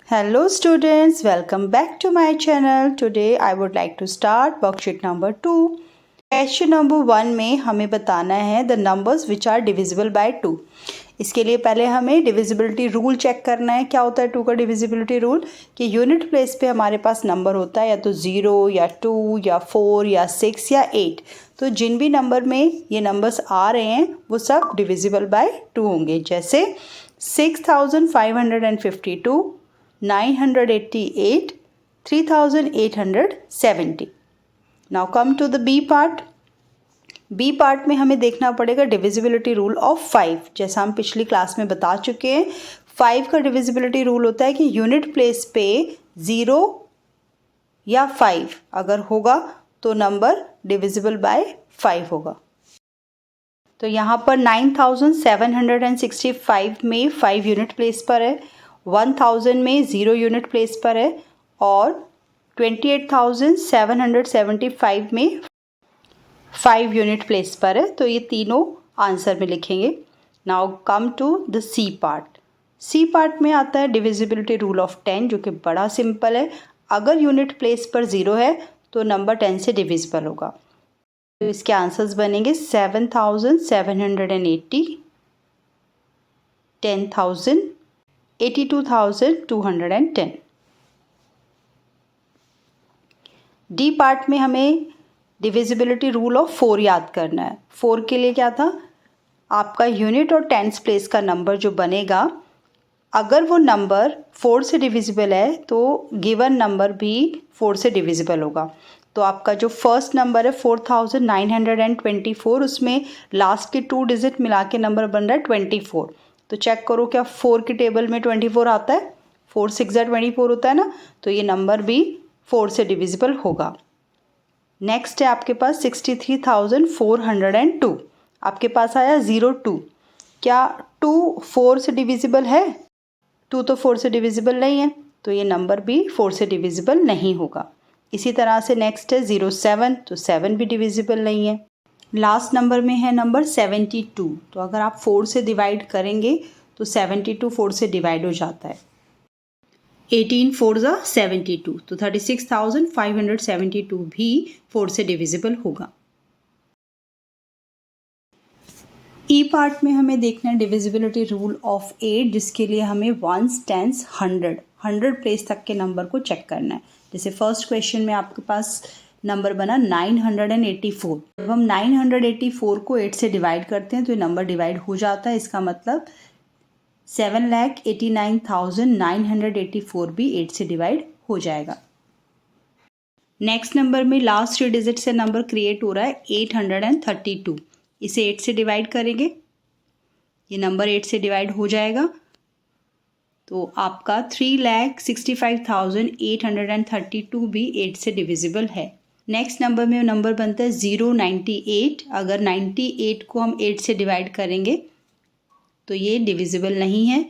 Hello students, welcome back to my channel. Today I would like to start worksheet number 2. Question number 1 में हमें बताना है the numbers which are divisible by 2. इसके लिए पहले हमें डिविजिबिलिटी रूल चेक करना है. क्या होता है 2 का डिविजिबिलिटी रूल कि यूनिट प्लेस पे हमारे पास नंबर होता है या तो 0 या 2 या 4 या 6 या 8. तो जिन भी नंबर में ये नंबर्स आ रहे हैं वो सब डिविजिबल बाय 2 होंगे. जैसे 6552, 988, 3870. Now come to the B part. B part में हमें देखना पड़ेगा डिविजिबिलिटी रूल ऑफ 5. जैसा हम पिछली क्लास में बता चुके हैं 5 का डिविजिबिलिटी रूल होता है कि यूनिट प्लेस पे 0 या 5 अगर होगा तो नंबर डिविजिबल बाय 5 होगा. तो यहाँ पर 9765 में 5 यूनिट प्लेस पर है, 1000 में 0 यूनिट प्लेस पर है और 28775 में 5 यूनिट प्लेस पर है. तो ये तीनों आंसर में लिखेंगे. Now come to the C part. C part में आता है डिविजिबिलिटी रूल ऑफ 10 जो कि बड़ा सिंपल है. अगर यूनिट प्लेस पर 0 है तो नंबर 10 से डिविजिबल होगा. तो इसके आंसर्स बनेंगे 7780, 10,000, 82,210. डी पार्ट में हमें डिविजिबिलिटी रूल ऑफ 4 याद करना है. 4 के लिए क्या था, आपका यूनिट और टेंस प्लेस का नंबर जो बनेगा अगर वो नंबर 4 से डिविजिबल है तो गिवन नंबर भी 4 से डिविजिबल होगा. तो आपका जो फर्स्ट नंबर है 4924 उसमें लास्ट के 2 डिजिट मिला के नंबर बन रहा है 24. तो चेक करो क्या 4 के टेबल में 24 आता है. 4 6 24 होता है ना. तो ये नंबर भी 4 से डिविजिबल होगा. नेक्स्ट है आपके पास 63,402. आपके पास आया 02. क्या 2 4 से डिविजिबल है? 2 तो 4 से डिविजिबल नहीं है तो ये नंबर भी 4 से डिविजिबल नहीं होगा. इसी तरह से नेक्स्ट है 07. तो 7 भी डिविजिबल नहीं है. लास्ट नंबर में है नंबर 72. तो अगर आप 4 से डिवाइड करेंगे तो 72 4 से डिवाइड हो जाता है. 18 4 ज़ा 72. तो 36,572 भी 4 से डिविजिबल होगा. ई पार्ट में हमें देखना है डिविजिबिलिटी रूल ऑफ 8 जिसके लिए हमें 1s 10s 100 प्लेस तक के नंबर को चेक करना है. जैसे फर्स्ट क्वेश्चन में आपके पास नंबर बना 984. जब हम 984 को 8 से डिवाइड करते हैं तो ये नंबर डिवाइड हो जाता है. इसका मतलब 7,89,984 भी 8 से डिवाइड हो जाएगा. नेक्स्ट नंबर में लास्ट 3 डिजिट से नंबर क्रिएट हो रहा है 832. इसे 8 से डिवाइड करेंगे, ये नंबर 8 से डिवाइड हो जाएगा. तो आपका 3,65,832 भी 8 से डिविजिबल है. नेक्स्ट नंबर में नंबर बनता है 098. अगर 98 को हम 8 से डिवाइड करेंगे तो ये डिविजिबल नहीं है.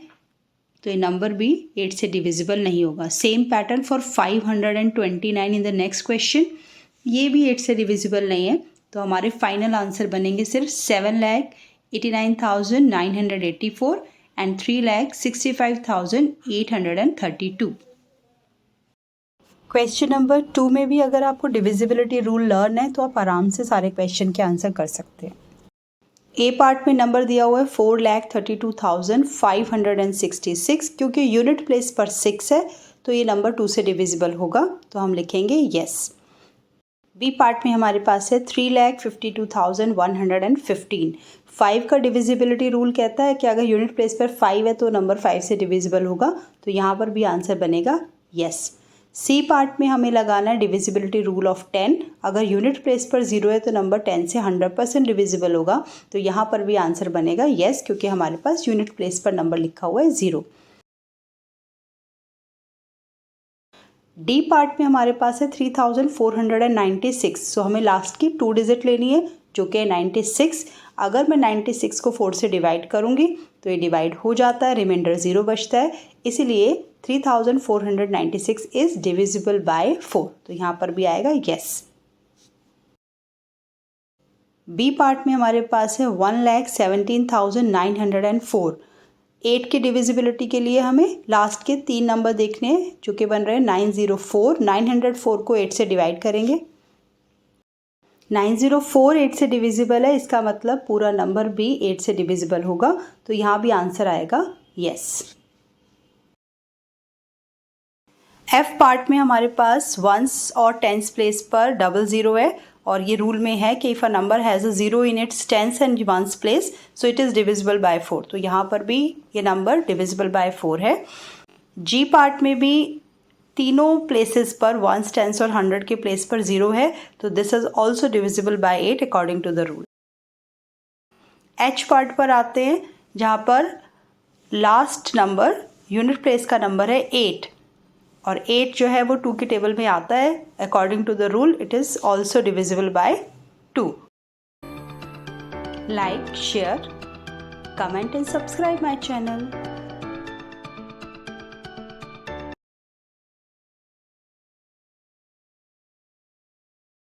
तो ये नंबर भी 8 से डिविजिबल नहीं होगा. Same pattern for 529 in the next question. ये भी 8 से डिविजिबल नहीं है. तो हमारे फाइनल आंसर बनेंगे सिर्फ 7,89,984 एंड 3,65,832. क्वेश्चन नंबर 2 में भी अगर आपको डिविजिबिलिटी रूल लर्न है तो आप आराम से सारे क्वेश्चन के आंसर कर सकते हैं. ए पार्ट में नंबर दिया हुआ है 4,32,566. क्योंकि यूनिट प्लेस पर 6 है तो ये नंबर 2 से डिविजिबल होगा. तो हम लिखेंगे यस. बी पार्ट में हमारे पास है 3,52,115. 5 का डिविजिबिलिटी रूल कहता है कि अगर यूनिट प्लेस पर 5 है तो नंबर 5 से डिविजिबल होगा. तो यहाँ पर भी आंसर बनेगा यस. सी पार्ट में हमें लगाना है डिविजिबिलिटी रूल ऑफ 10. अगर यूनिट प्लेस पर 0 है तो नंबर 10 से 100% डिविजिबल होगा. तो यहाँ पर भी आंसर बनेगा यस क्योंकि हमारे पास यूनिट प्लेस पर नंबर लिखा हुआ है 0. डी पार्ट में हमारे पास है 3,496. सो हमें लास्ट की 2 डिजिट लेनी है जो कि 96. अगर मैं 96 को 4 से डिवाइड करूँगी तो ये डिवाइड हो जाता है, रिमाइंडर 0 बचता है. इसीलिए 3,496 इज डिविजिबल बाय 4. तो यहाँ पर भी आएगा यस. बी पार्ट में हमारे पास है 1,17,904. 8 की डिविजिबिलिटी के लिए हमें लास्ट के 3 नंबर देखने हैं जो कि बन रहे हैं 904। 904 को 8 से डिवाइड करेंगे। 904 8 से डिविजिबल है, इसका मतलब पूरा नंबर भी 8 से डिविजिबल होगा, तो यहाँ भी आंसर आएगा यस। एफ पार्ट में हमारे पास वंस और टेंस प्लेस पर डबल ज़ीरो है और ये रूल में है कि if a number has a zero in its tens and once place so it is divisible by 4। तो यहाँ पर भी ये नंबर डिविजिबल बाय 4 है। जी पार्ट में भी तीनों प्लेसेस पर वंस, टेंस और 100 के प्लेस पर 0 है, तो this is also divisible by 8 according to the rule. H part पर आते हैं जहाँ पर लास्ट नंबर यूनिट प्लेस का नंबर है 8 और 8 जो है वो 2 की टेबल में आता है। According to the rule it is also divisible by 2। Like, share, comment and subscribe my channel.